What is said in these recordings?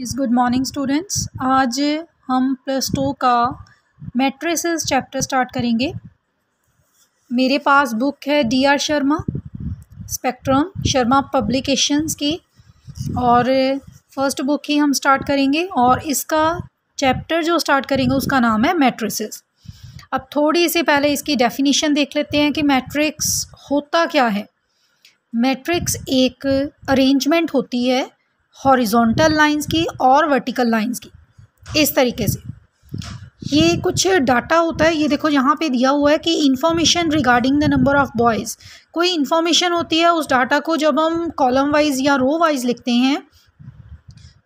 Good morning students. आज हम +2 का मैट्रिसेस चैप्टर स्टार्ट करेंगे। मेरे पास बुक है DR. Sharma, spectrum Sharma publications की, और फर्स्ट बुक ही हम स्टार्ट करेंगे और इसका चैप्टर जो स्टार्ट करेंगे उसका नाम है मैट्रिसेस। अब थोड़ी सी पहले इसकी डेफिनेशन देख लेते हैं कि मैट्रिक्स होता क्या है। मैट्रिक्स एक अरेंजमेंट होती है हॉरिजॉन्टल लाइंस की और वर्टिकल लाइंस की। इस तरीके से ये कुछ डाटा होता है। ये देखो यहाँ पे दिया हुआ है कि information regarding the number of boys. कोई इन्फॉर्मेशन होती है, उस डाटा को जब हम कॉलम वाइज या रो वाइज लिखते हैं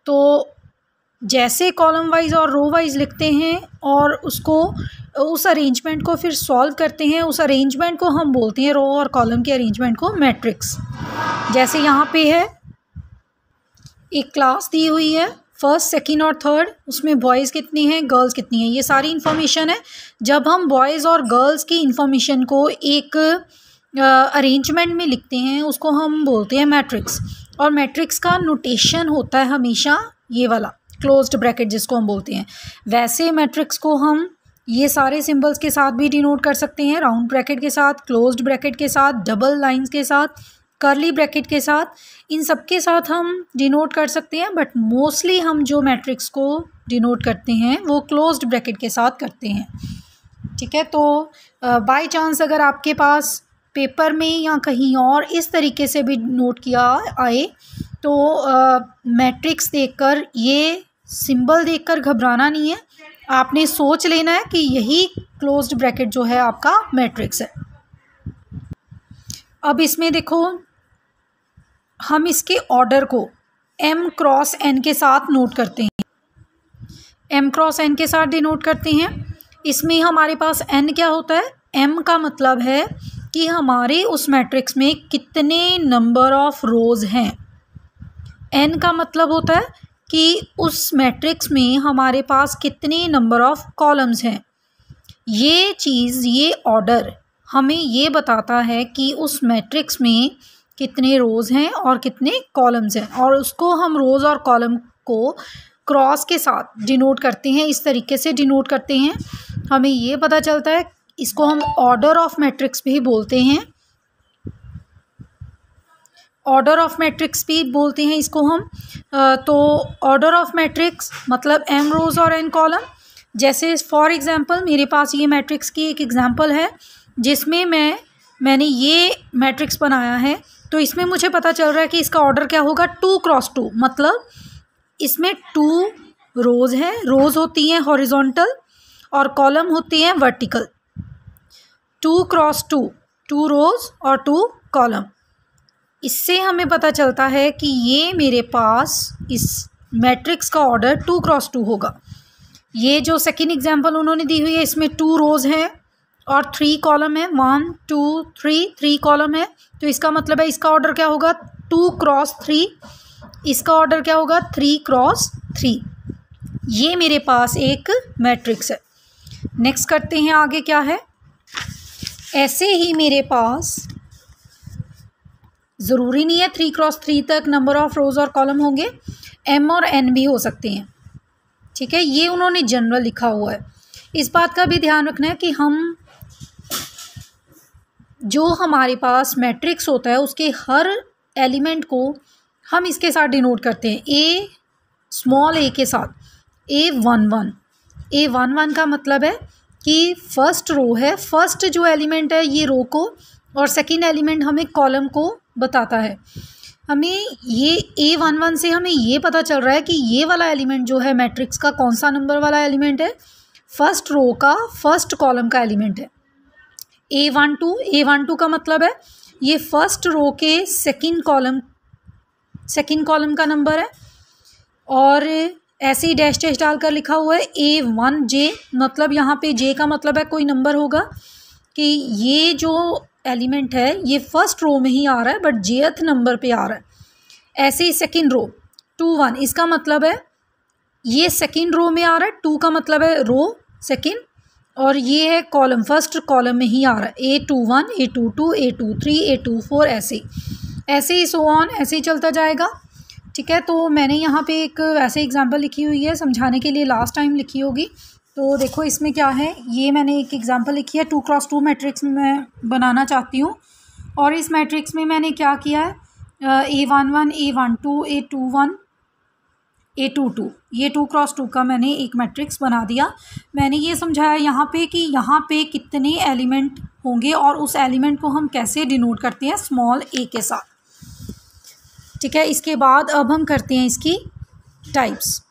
तो जैसे कॉलम वाइज और रो वाइज लिखते हैं और उसको उस अरेंजमेंट को फिर सॉल्व करते हैं, उस अरेंजमेंट को हम बोलते हैं, रो और कॉलम के अरेंजमेंट को मैट्रिक्स। जैसे यहाँ पे है एक क्लास दी हुई है, फर्स्ट सेकंड और थर्ड, उसमें बॉयज़ कितनी हैं, गर्ल्स कितनी हैं, ये सारी इन्फॉर्मेशन है। जब हम बॉयज़ और गर्ल्स की इन्फॉर्मेशन को एक अरेंजमेंट में लिखते हैं उसको हम बोलते हैं मैट्रिक्स। और मैट्रिक्स का नोटेशन होता है हमेशा ये वाला क्लोज्ड ब्रैकेट जिसको हम बोलते हैं। वैसे मैट्रिक्स को हम ये सारे सिंबल्स के साथ भी डिनोट कर सकते हैं, राउंड ब्रैकेट के साथ, क्लोज्ड ब्रैकेट के साथ, डबल लाइंस के साथ, कर्ली ब्रैकेट के साथ, इन सब के साथ हम डिनोट कर सकते हैं। बट मोस्टली हम जो मैट्रिक्स को डिनोट करते हैं वो क्लोज्ड ब्रैकेट के साथ करते हैं। ठीक है, तो बाय चांस अगर आपके पास पेपर में या कहीं और इस तरीके से भी नोट किया आए तो मैट्रिक्स देखकर, ये सिंबल देखकर घबराना नहीं है। आपने सोच लेना है कि यही क्लोज्ड ब्रैकेट जो है आपका मैट्रिक्स है। अब इसमें देखो हम इसके ऑर्डर को m क्रॉस n के साथ नोट करते हैं, m क्रॉस n के साथ डिनोट करते हैं। इसमें हमारे पास n क्या होता है, m का मतलब है कि हमारे उस मैट्रिक्स में कितने नंबर ऑफ़ रोज़ हैं। n का मतलब होता है कि उस मैट्रिक्स में हमारे पास कितने नंबर ऑफ़ कॉलम्स हैं। ये चीज़, ये ऑर्डर हमें ये बताता है कि उस मैट्रिक्स में कितने रोज़ हैं और कितने कॉलम्स हैं, और उसको हम रोज़ और कॉलम को क्रॉस के साथ डिनोट करते हैं। इस तरीके से डिनोट करते हैं, हमें ये पता चलता है। इसको हम ऑर्डर ऑफ मैट्रिक्स भी बोलते हैं, ऑर्डर ऑफ मैट्रिक्स भी बोलते हैं इसको हम। तो ऑर्डर ऑफ मैट्रिक्स मतलब m रोज़ और n कॉलम। जैसे फॉर एग्जांपल मेरे पास ये मैट्रिक्स की एक एग्जांपल है जिसमें मैंने ये मैट्रिक्स बनाया है। तो इसमें मुझे पता चल रहा है कि इसका ऑर्डर क्या होगा, 2 क्रॉस 2, मतलब इसमें 2 रोज़ हैं, रोज़ होती हैं हॉरिजॉन्टल और कॉलम होती हैं वर्टिकल। 2 क्रॉस 2, 2 रोज़ और 2 कॉलम। इससे हमें पता चलता है कि ये मेरे पास इस मैट्रिक्स का ऑर्डर 2 क्रॉस 2 होगा। ये जो सेकेंड एग्जांपल उन्होंने दी हुई है इसमें 2 रोज़ हैं और 3 कॉलम है, 1 2 3 कॉलम है। तो इसका मतलब है इसका ऑर्डर क्या होगा, 2 क्रॉस 3। इसका ऑर्डर क्या होगा, 3 क्रॉस 3। ये मेरे पास एक मैट्रिक्स है। नेक्स्ट करते हैं आगे क्या है। ऐसे ही मेरे पास ज़रूरी नहीं है 3 क्रॉस 3 तक नंबर ऑफ़ रोज़ और कॉलम होंगे, m और n भी हो सकते हैं। ठीक है, ये उन्होंने जनरल लिखा हुआ है। इस बात का भी ध्यान रखना है कि हम जो हमारे पास मैट्रिक्स होता है उसके हर एलिमेंट को हम इसके साथ डिनोट करते हैं, a स्मॉल a के साथ, a11। a11 का मतलब है कि फर्स्ट रो है, फर्स्ट जो एलिमेंट है ये रो को, और सेकंड एलिमेंट हमें कॉलम को बताता है। हमें ये a11 से हमें ये पता चल रहा है कि ये वाला एलिमेंट जो है मैट्रिक्स का कौन सा नंबर वाला एलिमेंट है, फर्स्ट रो का फर्स्ट कॉलम का एलिमेंट है। a12 का मतलब है ये फर्स्ट रो के सेकंड कॉलम का नंबर है। और ऐसे ही डैश डैश डालकर लिखा हुआ है a1j, मतलब यहाँ पे j का मतलब है कोई नंबर होगा कि ये जो एलिमेंट है ये फर्स्ट रो में ही आ रहा है बट jth नंबर पे आ रहा है। ऐसे ही सेकंड रो 21, इसका मतलब है ये सेकंड रो में आ रहा है, 2 का मतलब है रो सेकंड, और ये है कॉलम, फर्स्ट कॉलम में ही आ रहा है, a21 a22 a23 a24, ऐसे ही सो ऑन, ऐसे ही चलता जाएगा। ठीक है, तो मैंने यहाँ पे एक वैसे एग्जांपल लिखी हुई है समझाने के लिए, लास्ट टाइम लिखी होगी। तो देखो इसमें क्या है, ये मैंने एक एग्जांपल लिखी है 2x2 मैट्रिक्स में मैं बनाना चाहती हूँ। और इस मैट्रिक्स में मैंने क्या किया है, A11 A12 A21 A22, ये 2x2 का मैंने एक मैट्रिक्स बना दिया। मैंने ये समझाया यहाँ पे कि यहाँ पे कितने एलिमेंट होंगे और उस एलिमेंट को हम कैसे डिनोट करते हैं स्मॉल a के साथ। ठीक है, इसके बाद अब हम करते हैं इसकी टाइप्स।